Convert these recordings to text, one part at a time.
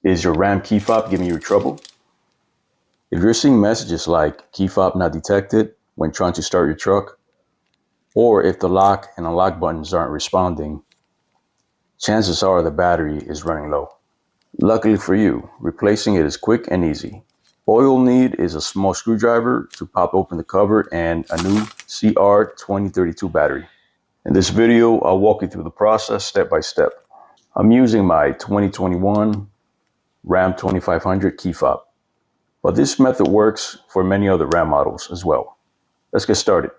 Is your RAM key fob giving you trouble? If you're seeing messages like key fob not detected when trying to start your truck, or if the lock and unlock buttons aren't responding, chances are the battery is running low. Luckily for you, replacing it is quick and easy. All you'll need is a small screwdriver to pop open the cover and a new CR2032 battery. In this video, I'll walk you through the process step by step. I'm using my 2021 Ram 2500 key fob, but this method works for many other Ram models as well. Let's get started.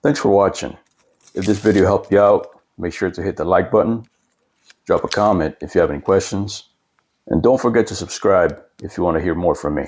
Thanks for watching. If this video helped you out, make sure to hit the like button, drop a comment if you have any questions, and don't forget to subscribe if you want to hear more from me.